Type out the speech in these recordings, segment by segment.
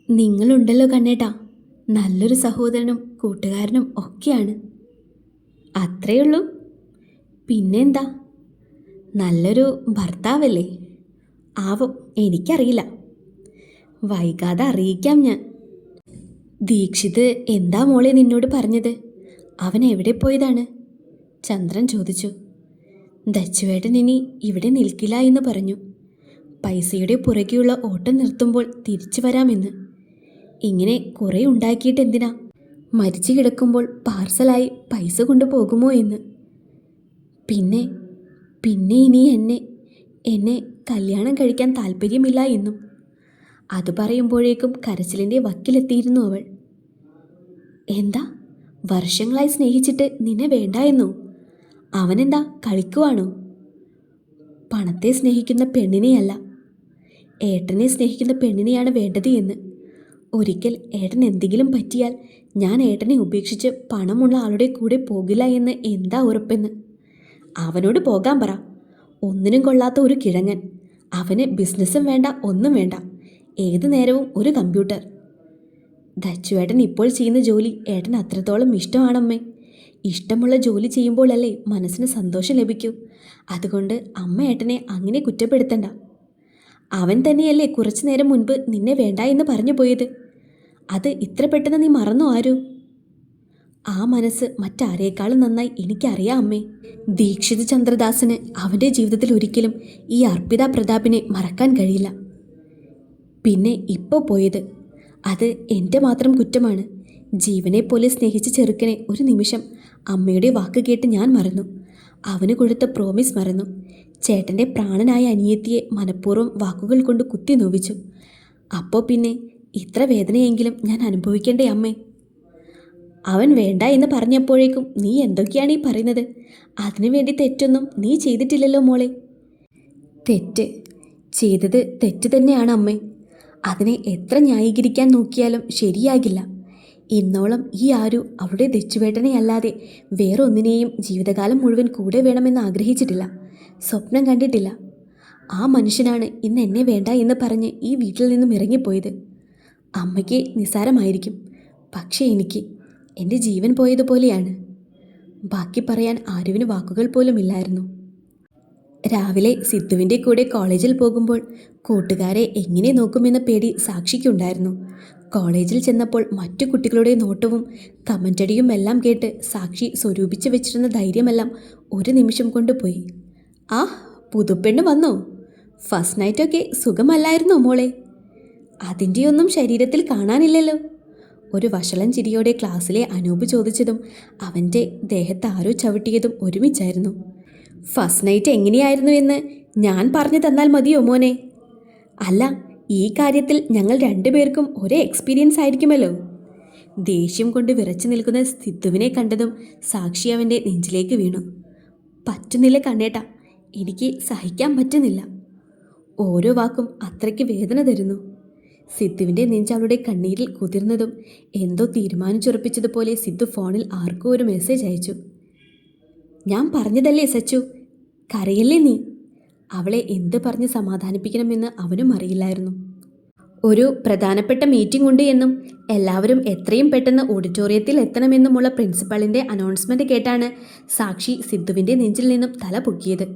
നിങ്ങളുണ്ടല്ലോ കണ്ണേട്ടാ, നല്ലൊരു സഹോദരനും കൂട്ടുകാരനും ഒക്കെയാണ്. അത്രയുള്ളൂ. പിന്നെന്താ, നല്ലൊരു ഭർത്താവല്ലേ? ആവും, എനിക്കറിയില്ല. വൈകാതെ അറിയിക്കാം ഞാൻ. ദീക്ഷിത് എന്താ മോളെ നിന്നോട് പറഞ്ഞത്? അവൻ എവിടെ പോയതാണ്? ചന്ദ്രൻ ചോദിച്ചു. ദച്ചുവേട്ടൻ ഇനി ഇവിടെ നിൽക്കില്ല എന്ന് പറഞ്ഞു. പൈസയുടെ പുറകെയുള്ള ഓട്ടം നിർത്തുമ്പോൾ തിരിച്ചു വരാമെന്ന്. ഇങ്ങനെ കുറേ ഉണ്ടാക്കിയിട്ട് എന്തിനാ? മരിച്ചു കിടക്കുമ്പോൾ പാർസലായി പൈസ കൊണ്ടുപോകുമോ എന്ന്. പിന്നെ പിന്നെ ഇനി എന്നെ കല്യാണം കഴിക്കാൻ താല്പര്യമില്ല എന്നും. അത് പറയുമ്പോഴേക്കും കരച്ചിലിൻ്റെ വക്കിലെത്തിയിരുന്നു അവൾ. എന്താ, വർഷങ്ങളായി സ്നേഹിച്ചിട്ട് നിന്നെ വേണ്ട എന്നോ? അവനെന്താ കളിക്കുവാണോ? പണത്തെ സ്നേഹിക്കുന്ന പെണ്ണിനെയല്ല, ഏട്ടനെ സ്നേഹിക്കുന്ന പെണ്ണിനെയാണ് വേണ്ടത് എന്ന്. ഒരിക്കൽ ഏട്ടൻ എന്തെങ്കിലും പറ്റിയാൽ ഞാൻ ഏട്ടനെ ഉപേക്ഷിച്ച് പണമുള്ള ആളുടെ കൂടെ പോകില്ല എന്ന് എന്താ ഉറപ്പെന്ന്? അവനോട് പോകാൻ പറ. ഒന്നിനും കൊള്ളാത്ത ഒരു കിഴങ്ങൻ. അവന് ബിസിനസ്സും വേണ്ട, ഒന്നും വേണ്ട. ഏതു നേരവും ഒരു കമ്പ്യൂട്ടർ. ദച്ചുവേട്ടൻ ഇപ്പോൾ ചെയ്യുന്ന ജോലി ഏട്ടൻ അത്രത്തോളം ഇഷ്ടമാണമ്മേ. ഇഷ്ടമുള്ള ജോലി ചെയ്യുമ്പോഴല്ലേ മനസ്സിന് സന്തോഷം ലഭിക്കൂ. അതുകൊണ്ട് അമ്മ ഏട്ടനെ അങ്ങനെ കുറ്റപ്പെടുത്തണ്ട. അവൻ തന്നെയല്ലേ കുറച്ചു നേരം മുൻപ് നിന്നെ വേണ്ട എന്ന് പറഞ്ഞു പോയത്. അത് ഇത്ര പെട്ടെന്ന് നീ മറന്നോ ആരു? ആ മനസ്സ് മറ്റാരേക്കാളും നന്നായി എനിക്കറിയാം അമ്മേ. ദീക്ഷിത് ചന്ദ്രദാസിന് അവൻ്റെ ജീവിതത്തിൽ ഒരിക്കലും ഈ അർപ്പിത പ്രതാപിനെ മറക്കാൻ കഴിയില്ല. പിന്നെ ഇപ്പോൾ പോയത് അത് എൻ്റെ മാത്രം കുറ്റമാണ്. ജീവനെ പോലെ സ്നേഹിച്ച ചെറുക്കനെ ഒരു നിമിഷം അമ്മയുടെ വാക്ക് കേട്ട് ഞാൻ മറന്നു. അവന് കൊടുത്ത പ്രോമിസ് മറന്നു. ചേട്ടൻ്റെ പ്രാണനായ അനിയത്തിയെ മനഃപൂർവ്വം വാക്കുകൾ കൊണ്ട് കുത്തി നോവിച്ചു. അപ്പോൾ പിന്നെ ഇത്ര വേദനയെങ്കിലും ഞാൻ അനുഭവിക്കേണ്ടേ അമ്മേ? അവൻ വേണ്ട എന്ന് പറഞ്ഞപ്പോഴേക്കും നീ എന്തൊക്കെയാണ് ഈ പറയുന്നത്? അതിനുവേണ്ടി തെറ്റൊന്നും നീ ചെയ്തിട്ടില്ലല്ലോ മോളെ. തെറ്റ് ചെയ്തത് തെറ്റ് തന്നെയാണ് അമ്മേ. അതിനെ എത്ര ന്യായീകരിക്കാൻ നോക്കിയാലും ശരിയാകില്ല. ഇന്നോളം ഈ ആരു അവളുടെ ദച്ചുവേട്ടനെ അല്ലാതെ വേറൊന്നിനെയും ജീവിതകാലം മുഴുവൻ കൂടെ വേണമെന്ന് ആഗ്രഹിച്ചിട്ടില്ല, സ്വപ്നം കണ്ടിട്ടില്ല. ആ മനുഷ്യനാണ് ഇന്ന് എന്നെ വേണ്ട എന്ന് പറഞ്ഞ് ഈ വീട്ടിൽ നിന്നും ഇറങ്ങിപ്പോയത്. അമ്മയ്ക്ക് നിസ്സാരമായിരിക്കും, പക്ഷേ എനിക്ക് എൻ്റെ ജീവൻ പോയതുപോലെയാണ്. ബാക്കി പറയാൻ ആരുവിന് വാക്കുകൾ പോലും ഇല്ലായിരുന്നു. രാവിലെ സിദ്ധുവിൻ്റെ കൂടെ കോളേജിൽ പോകുമ്പോൾ കൂട്ടുകാരെ എങ്ങനെ നോക്കുമെന്ന പേടി സാക്ഷിക്കുണ്ടായിരുന്നു. കോളേജിൽ ചെന്നപ്പോൾ മറ്റു കുട്ടികളുടെ നോട്ടവും കമൻ്റടിയും എല്ലാം കേട്ട് സാക്ഷി സ്വരൂപിച്ച് വെച്ചിരുന്ന ധൈര്യമെല്ലാം ഒരു നിമിഷം കൊണ്ടുപോയി. ആ, പുതുപ്പെണ്ണ് വന്നോ? ഫസ്റ്റ് നൈറ്റൊക്കെ സുഖമല്ലായിരുന്നോ മോളെ? അതിൻ്റെയൊന്നും ശരീരത്തിൽ കാണാനില്ലല്ലോ. ഒരു വഷളൻ ചിരിയോടെ ക്ലാസ്സിലെ അനൂപ് ചോദിച്ചതും അവൻ്റെ ദേഹത്ത് ആരോ ചവിട്ടിയതും ഒരുമിച്ചായിരുന്നു. ഫസ്റ്റ് നൈറ്റ് എങ്ങനെയായിരുന്നു എന്ന് ഞാൻ പറഞ്ഞു തന്നാൽ മതിയോ മോനെ? അല്ല, ഈ കാര്യത്തിൽ ഞങ്ങൾ രണ്ടുപേർക്കും ഒരേ എക്സ്പീരിയൻസ് ആയിരിക്കുമല്ലോ. ദേഷ്യം കൊണ്ട് വിറച്ചു നിൽക്കുന്ന സിദ്ധുവിനെ കണ്ടതും സാക്ഷി അവൻ്റെ നെഞ്ചിലേക്ക് വീണു. പറ്റുന്നില്ല കണ്ണേട്ടാ, എനിക്ക് സഹിക്കാൻ പറ്റുന്നില്ല. ഓരോ വാക്കും അത്രയ്ക്ക് വേദന തരുന്നു. സിദ്ധുവിൻ്റെ നെഞ്ച് അവളുടെ കണ്ണീരിൽ കുതിർന്നതും എന്തോ തീരുമാനിച്ചുറപ്പിച്ചതുപോലെ സിദ്ധു ഫോണിൽ ആർക്കോ ഒരു മെസ്സേജ് അയച്ചു. ഞാൻ പറഞ്ഞതല്ലേ സച്ചു, കരയല്ലേ നീ? അവളെ എന്ത് പറഞ്ഞ് സമാധാനിപ്പിക്കണമെന്ന് അവനും അറിയില്ലായിരുന്നു. ഒരു പ്രധാനപ്പെട്ട മീറ്റിംഗ് ഉണ്ട് എന്നും എല്ലാവരും എത്രയും പെട്ടെന്ന് ഓഡിറ്റോറിയത്തിൽ എത്തണമെന്നുമുള്ള പ്രിൻസിപ്പളിൻ്റെ അനൗൺസ്മെൻറ്റ് കേട്ടാണ് സാക്ഷി സിദ്ധുവിൻ്റെ നെഞ്ചിൽ നിന്നും തല പൊക്കിയത്.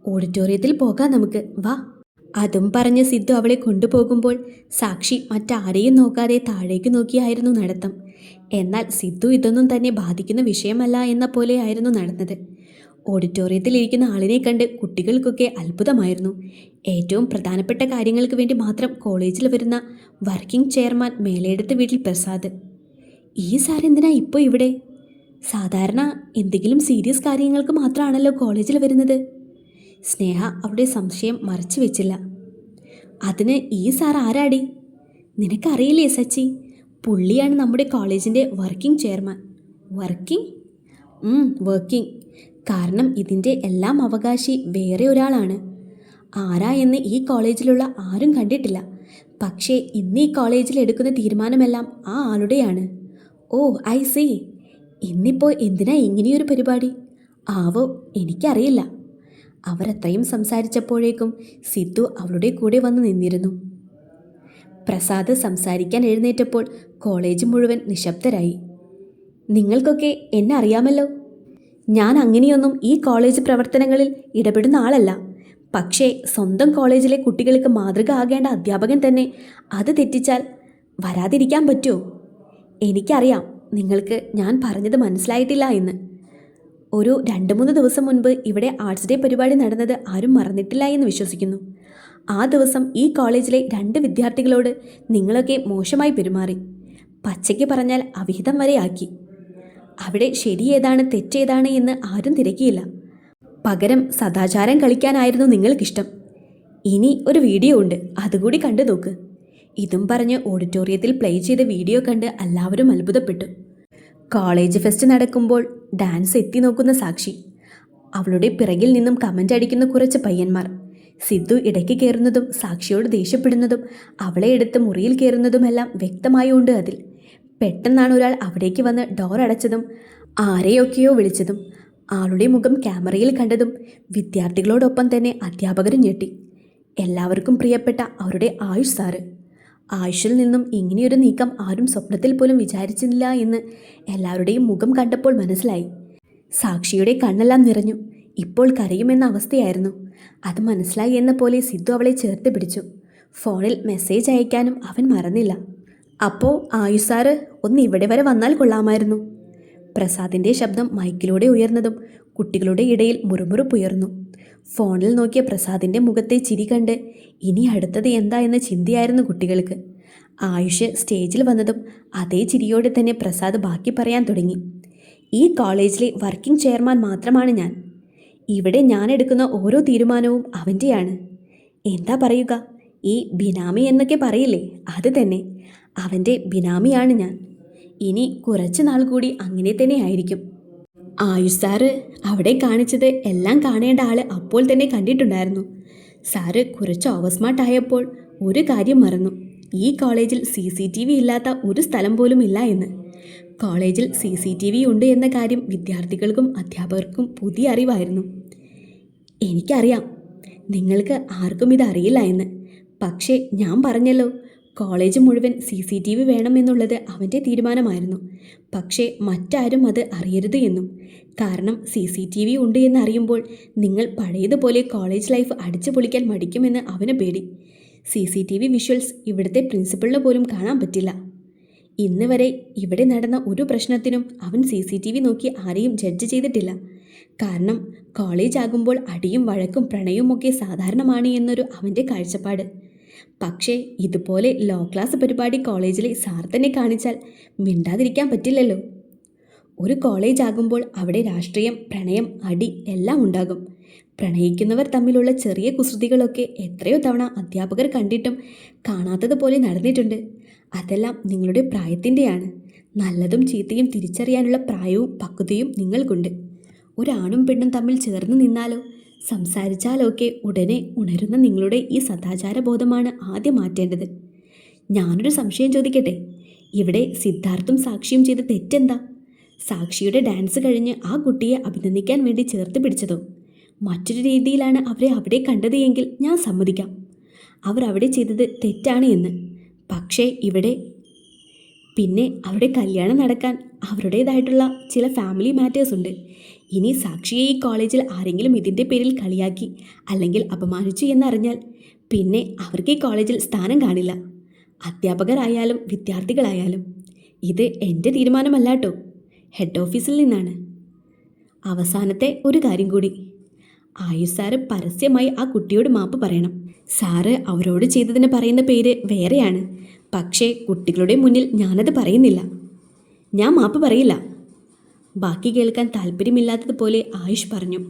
ഓഡിറ്റോറിയത്തിൽ പോകാം നമുക്ക്, വാ. അതും പറഞ്ഞ് സിദ്ധു അവളെ കൊണ്ടുപോകുമ്പോൾ സാക്ഷി മറ്റാരെയും നോക്കാതെ താഴേക്ക് നോക്കിയായിരുന്നു നടത്തം. എന്നാൽ സിദ്ധു ഇതൊന്നും തന്നെ ബാധിക്കുന്ന വിഷയമല്ല എന്ന പോലെയായിരുന്നു നടന്നത്. ഓഡിറ്റോറിയത്തിൽ ഇരിക്കുന്ന ആളിനെ കണ്ട് കുട്ടികൾക്കൊക്കെ അത്ഭുതമായിരുന്നു. ഏറ്റവും പ്രധാനപ്പെട്ട കാര്യങ്ങൾക്ക് വേണ്ടി മാത്രം കോളേജിൽ വരുന്ന വർക്കിംഗ് ചെയർമാൻ മേലെടുത്ത വീട്ടിൽ പ്രസാദ്. ഈ സാർ എന്തിനാ ഇപ്പോൾ ഇവിടെ? സാധാരണ എന്തെങ്കിലും സീരിയസ് കാര്യങ്ങൾക്ക് മാത്രമാണല്ലോ കോളേജിൽ വരുന്നത്. സ്നേഹ അവളുടെ സംശയം മറച്ചു വെച്ചില്ല. അതിന് ഈ സാർ ആരാടി? നിനക്കറിയില്ലേ സച്ചി? പുള്ളിയാണ് നമ്മുടെ കോളേജിൻ്റെ വർക്കിംഗ് ചെയർമാൻ. വർക്കിംഗ്? വർക്കിംഗ്. കാരണം ഇതിൻ്റെ എല്ലാം അവകാശി വേറെ ഒരാളാണ്. ആരാ എന്ന് ഈ കോളേജിലുള്ള ആരും കണ്ടിട്ടില്ല. പക്ഷേ ഇന്ന് ഈ കോളേജിൽ എടുക്കുന്ന തീരുമാനമെല്ലാം ആ ആളുടെയാണ്. ഓ, ഐ സീ. ഇന്നിപ്പോൾ എന്തിനാ ഇങ്ങനെയൊരു പരിപാടി? ആവോ, എനിക്കറിയില്ല. അവർ അത്രയും സംസാരിച്ചപ്പോഴേക്കും സിദ്ധു അവളുടെ കൂടെ വന്ന് നിന്നിരുന്നു. പ്രസാദ് സംസാരിക്കാൻ എഴുന്നേറ്റപ്പോൾ കോളേജ് മുഴുവൻ നിശബ്ദരായി. നിങ്ങൾക്കൊക്കെ എന്നെ അറിയാമല്ലോ. ഞാൻ അങ്ങനെയൊന്നും ഈ കോളേജ് പ്രവർത്തനങ്ങളിൽ ഇടപെടുന്ന ആളല്ല. പക്ഷേ സ്വന്തം കോളേജിലെ കുട്ടികൾക്ക് മാതൃക ആകേണ്ട അധ്യാപകൻ തന്നെ അത് തെറ്റിച്ചാൽ വരാതിരിക്കാൻ പറ്റുമോ? എനിക്കറിയാം നിങ്ങൾക്ക് ഞാൻ പറഞ്ഞത് മനസ്സിലായിട്ടില്ല എന്ന്. ഒരു 2-3 ദിവസം മുൻപ് ഇവിടെ ആർട്സ് ഡേ പരിപാടി നടന്നത് ആരും മറന്നിട്ടില്ല എന്ന് വിശ്വസിക്കുന്നു. ആ ദിവസം ഈ കോളേജിലെ 2 വിദ്യാർത്ഥികളോട് നിങ്ങളൊക്കെ മോശമായി പെരുമാറി. പച്ചയ്ക്ക് പറഞ്ഞാൽ അവിഹിതം വരെ ആക്കി. അവിടെ ശരിയേതാണ് തെറ്റേതാണ് എന്ന് ആരും തിരക്കിയില്ല. പകരം സദാചാരം കളിക്കാനായിരുന്നു നിങ്ങൾക്കിഷ്ടം. ഇനി ഒരു വീഡിയോ ഉണ്ട്, അതുകൂടി കണ്ടു നോക്ക്. ഇതും പറഞ്ഞ് ഓഡിറ്റോറിയത്തിൽ പ്ലേ ചെയ്ത വീഡിയോ കണ്ട് എല്ലാവരും അത്ഭുതപ്പെട്ടു. കോളേജ് ഫെസ്റ്റ് നടക്കുമ്പോൾ ഡാൻസ് എത്തി നോക്കുന്ന സാക്ഷി, അവളുടെ പിറകിൽ നിന്നും കമൻ്റ് അടിക്കുന്ന കുറച്ച് പയ്യന്മാർ, സിദ്ധു ഇടയ്ക്ക് കയറുന്നതും സാക്ഷിയോട് ദേഷ്യപ്പെടുന്നതും അവളെ എടുത്ത് മുറിയിൽ കയറുന്നതുമെല്ലാം വ്യക്തമായുണ്ട് അതിൽ. പെട്ടെന്നാണ് ഒരാൾ അവിടേക്ക് വന്ന് ഡോർ അടച്ചതും ആരെയൊക്കെയോ വിളിച്ചതും ആളുടെ മുഖം ക്യാമറയിൽ കണ്ടതും വിദ്യാർത്ഥികളോടൊപ്പം തന്നെ അധ്യാപകരും ഞെട്ടി. എല്ലാവർക്കും പ്രിയപ്പെട്ട അവരുടെ ആയുഷ് സാറ്. ആയുഷിൽ നിന്നും ഇങ്ങനെയൊരു നീക്കം ആരും സ്വപ്നത്തിൽ പോലും വിചാരിച്ചില്ല എന്ന് എല്ലാവരുടെയും മുഖം കണ്ടപ്പോൾ മനസ്സിലായി. സാക്ഷിയുടെ കണ്ണെല്ലാം നിറഞ്ഞു. ഇപ്പോൾ കരയുമെന്ന അവസ്ഥയായിരുന്നു. അത് മനസ്സിലായി എന്ന പോലെ സിദ്ധു അവളെ ചേർത്ത് പിടിച്ചു. ഫോണിൽ മെസ്സേജ് അയക്കാനും അവൻ മറന്നില്ല. അപ്പോൾ ആയുഷ് സാറ് ഒന്ന് ഇവിടെ വരെ വന്നാൽ കൊള്ളാമായിരുന്നു. പ്രസാദിൻ്റെ ശബ്ദം മൈക്കിലൂടെ ഉയർന്നതും കുട്ടികളുടെ ഇടയിൽ മുറുമുറുപ്പുയർന്നു. ഫോണിൽ നോക്കിയ പ്രസാദിൻ്റെ മുഖത്തെ ചിരി കണ്ട് ഇനി അടുത്തത് എന്താ എന്ന ചിന്തയായിരുന്നു കുട്ടികൾക്ക്. ആയുഷ് സ്റ്റേജിൽ വന്നതും അതേ ചിരിയോടെ തന്നെ പ്രസാദ് ബാക്കി പറയാൻ തുടങ്ങി. ഈ കോളേജിലെ വർക്കിംഗ് ചെയർമാൻ മാത്രമാണ് ഞാൻ. ഇവിടെ ഞാൻ എടുക്കുന്ന ഓരോ തീരുമാനവും അവൻ്റെയാണ്. എന്താ പറയുക, ഈ ബിനാമി എന്നൊക്കെ പറയില്ലേ, അത് തന്നെ. അവൻ്റെ ബിനാമിയാണ് ഞാൻ. ഇനി കുറച്ച് നാൾ കൂടി അങ്ങനെ തന്നെ ആയിരിക്കും. ആയുഷ് സാറ് അവിടെ കാണിച്ചത് എല്ലാം കാണേണ്ട ആൾ അപ്പോൾ തന്നെ കണ്ടിട്ടുണ്ടായിരുന്നു. സാറ് കുറച്ച് ഓവർ സ്മാർട്ട് ആയപ്പോൾ ഒരു കാര്യം മറന്നു. ഈ കോളേജിൽ CCTV ഇല്ലാത്ത ഒരു സ്ഥലം പോലും ഇല്ല എന്ന്. കോളേജിൽ CCTV ഉണ്ട് എന്ന കാര്യം വിദ്യാർത്ഥികൾക്കും അധ്യാപകർക്കും പുതിയ അറിവായിരുന്നു. എനിക്കറിയാം നിങ്ങൾക്ക് ആർക്കും ഇതറിയില്ല എന്ന്. പക്ഷേ ഞാൻ പറഞ്ഞല്ലോ, കോളേജ് മുഴുവൻ CCTV വേണമെന്നുള്ളത് അവൻ്റെ തീരുമാനമായിരുന്നു. പക്ഷേ മറ്റാരും അത് അറിയരുത് എന്നും. കാരണം CCTV ഉണ്ട് എന്നറിയുമ്പോൾ നിങ്ങൾ പഴയതുപോലെ കോളേജ് ലൈഫ് അടിച്ചു പൊളിക്കാൻ മടിക്കുമെന്ന് അവന് പേടി. CCTV വിഷ്വൽസ് ഇവിടുത്തെ പ്രിൻസിപ്പളിന് പോലും കാണാൻ പറ്റില്ല. ഇന്ന് വരെ ഇവിടെ നടന്ന ഒരു പ്രശ്നത്തിനും അവൻ CCTV നോക്കി ആരെയും ജഡ്ജ് ചെയ്തിട്ടില്ല. കാരണം കോളേജ് ആകുമ്പോൾ അടിയും വഴക്കും പ്രണയവും ഒക്കെ സാധാരണമാണ് എന്നൊരു അവൻ്റെ കാഴ്ചപ്പാട്. പക്ഷേ ഇതുപോലെ ലോ ക്ലാസ് പരിപാടി കോളേജിലെ സാർ തന്നെ കാണിച്ചാൽ മിണ്ടാതിരിക്കാൻ പറ്റില്ലല്ലോ. ഒരു കോളേജ് ആകുമ്പോൾ അവിടെ രാഷ്ട്രീയം, പ്രണയം, അടി എല്ലാം ഉണ്ടാകും. പ്രണയിക്കുന്നവർ തമ്മിലുള്ള ചെറിയ കുസൃതികളൊക്കെ എത്രയോ തവണ അധ്യാപകർ കണ്ടിട്ടും കാണാത്തതുപോലെ നടന്നിട്ടുണ്ട്. അതെല്ലാം നിങ്ങളുടെ പ്രായത്തിൻ്റെയാണ്. നല്ലതും ചീത്തയും തിരിച്ചറിയാനുള്ള പ്രായവും പക്വതയും നിങ്ങൾക്കുണ്ട്. ഒരാണും പെണ്ണും തമ്മിൽ ചേർന്ന് നിന്നാലോ സംസാരിച്ചാലൊക്കെ ഉടനെ ഉണരുന്ന നിങ്ങളുടെ ഈ സദാചാരബോധമാണ് ആദ്യം മാറ്റേണ്ടത്. ഞാനൊരു സംശയം ചോദിക്കട്ടെ, ഇവിടെ സിദ്ധാർത്ഥും സാക്ഷിയും ചെയ്ത തെറ്റെന്താ? സാക്ഷിയുടെ ഡാൻസ് കഴിഞ്ഞ് ആ കുട്ടിയെ അഭിനന്ദിക്കാൻ വേണ്ടി ചേർത്ത് പിടിച്ചതോ? മറ്റൊരു രീതിയിലാണ് അവരെ അവിടെ കണ്ടത് എങ്കിൽ ഞാൻ സമ്മതിക്കാം, അവർ അവിടെ ചെയ്തത് തെറ്റാണ് എന്ന്. പക്ഷേ ഇവിടെ പിന്നെ അവരുടെ കല്യാണം നടക്കാൻ അവരുടേതായിട്ടുള്ള ചില ഫാമിലി മാറ്റേഴ്സ് ഉണ്ട്. ഇനി സാക്ഷിയെ ഈ കോളേജിൽ ആരെങ്കിലും ഇതിൻ്റെ പേരിൽ കളിയാക്കി അല്ലെങ്കിൽ അപമാനിച്ചു എന്നറിഞ്ഞാൽ പിന്നെ അവർക്ക് ഈ കോളേജിൽ സ്ഥാനം കാണില്ല. അധ്യാപകരായാലും വിദ്യാർത്ഥികളായാലും. ഇത് എൻ്റെ തീരുമാനമല്ല കേട്ടോ, ഹെഡ് ഓഫീസിൽ നിന്നാണ്. അവസാനത്തെ ഒരു കാര്യം കൂടി, ആയുഷ് സാറ് പരസ്യമായി ആ കുട്ടിയോട് മാപ്പ് പറയണം. സാറ് അവരോട് ചെയ്തതിന് പറയുന്ന പേര് വേറെയാണ്. പക്ഷേ കുട്ടികളുടെ മുന്നിൽ ഞാനത് പറയുന്നില്ല. ഞാൻ മാപ്പ് പറയില്ല. ബാക്കി കേൾക്കാൻ താല്പര്യമില്ലാത്തതുപോലെ ആയുഷ് പറഞ്ഞു.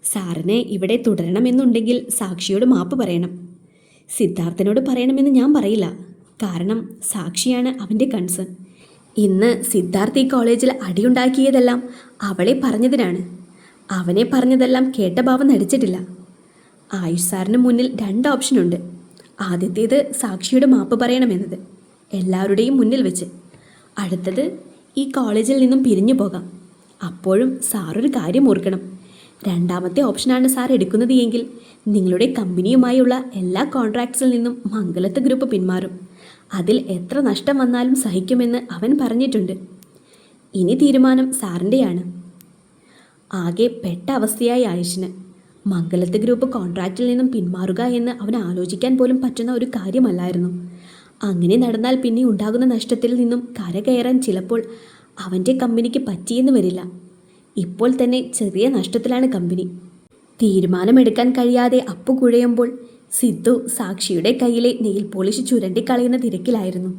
സാറിനെ ഇവിടെ തുടരണമെന്നുണ്ടെങ്കിൽ സാക്ഷിയോട് മാപ്പ് പറയണം. സിദ്ധാർത്ഥനോട് പറയണമെന്ന് ഞാൻ പറയില്ല. കാരണം സാക്ഷിയാണ് അവൻ്റെ കൺസേൺ. ഇന്ന് സിദ്ധാർത്ഥ് ഈ കോളേജിൽ അടിയുണ്ടാക്കിയതെല്ലാം അവളെ പറഞ്ഞതിനാണ്. അവനെ പറഞ്ഞതെല്ലാം കേട്ട ഭാവം നടിച്ചിട്ടില്ല. ആയുഷ് സാറിന് മുന്നിൽ 2 ഓപ്ഷനുണ്ട്. ആദ്യത്തേത് സാക്ഷിയോട് മാപ്പ് പറയണമെന്നത്, എല്ലാവരുടെയും മുന്നിൽ വെച്ച്. അടുത്തത് ഈ കോളേജിൽ നിന്നും പിരിഞ്ഞു പോകാം. അപ്പോഴും സാറൊരു കാര്യം ഓർക്കണം, രണ്ടാമത്തെ ഓപ്ഷനാണ് സാർ എടുക്കുന്നത് എങ്കിൽ നിങ്ങളുടെ കമ്പനിയുമായുള്ള എല്ലാ കോൺട്രാക്ട്സിൽ നിന്നും മംഗലത്ത് ഗ്രൂപ്പ് പിന്മാറും. അതിൽ എത്ര നഷ്ടം വന്നാലും സഹിക്കുമെന്ന് അവൻ പറഞ്ഞിട്ടുണ്ട്. ഇനി തീരുമാനം സാറിൻ്റെയാണ്. ആകെ പെട്ട അവസ്ഥയായി ആയുഷിന്. മംഗലത്ത് ഗ്രൂപ്പ് കോൺട്രാക്റ്റിൽ നിന്നും പിന്മാറുക എന്ന് അവന് ആലോചിക്കാൻ പോലും പറ്റുന്ന ഒരു കാര്യമല്ലായിരുന്നു. അങ്ങനെ നടന്നാൽ പിന്നെ ഉണ്ടാകുന്ന നഷ്ടത്തിൽ നിന്നും കരകയറാൻ ചിലപ്പോൾ അവൻ്റെ കമ്പനിക്ക് പറ്റിയെന്ന് വരില്ല. ഇപ്പോൾ തന്നെ ചെറിയ നഷ്ടത്തിലാണ് കമ്പനി. തീരുമാനമെടുക്കാൻ കഴിയാതെ അപ്പു കുഴയുമ്പോൾ സിദ്ധു സാക്ഷിയുടെ കയ്യിലെ നെയിൽ പോളിഷ് ചുരണ്ടിക്കളയുന്ന തിരക്കിലായിരുന്നു.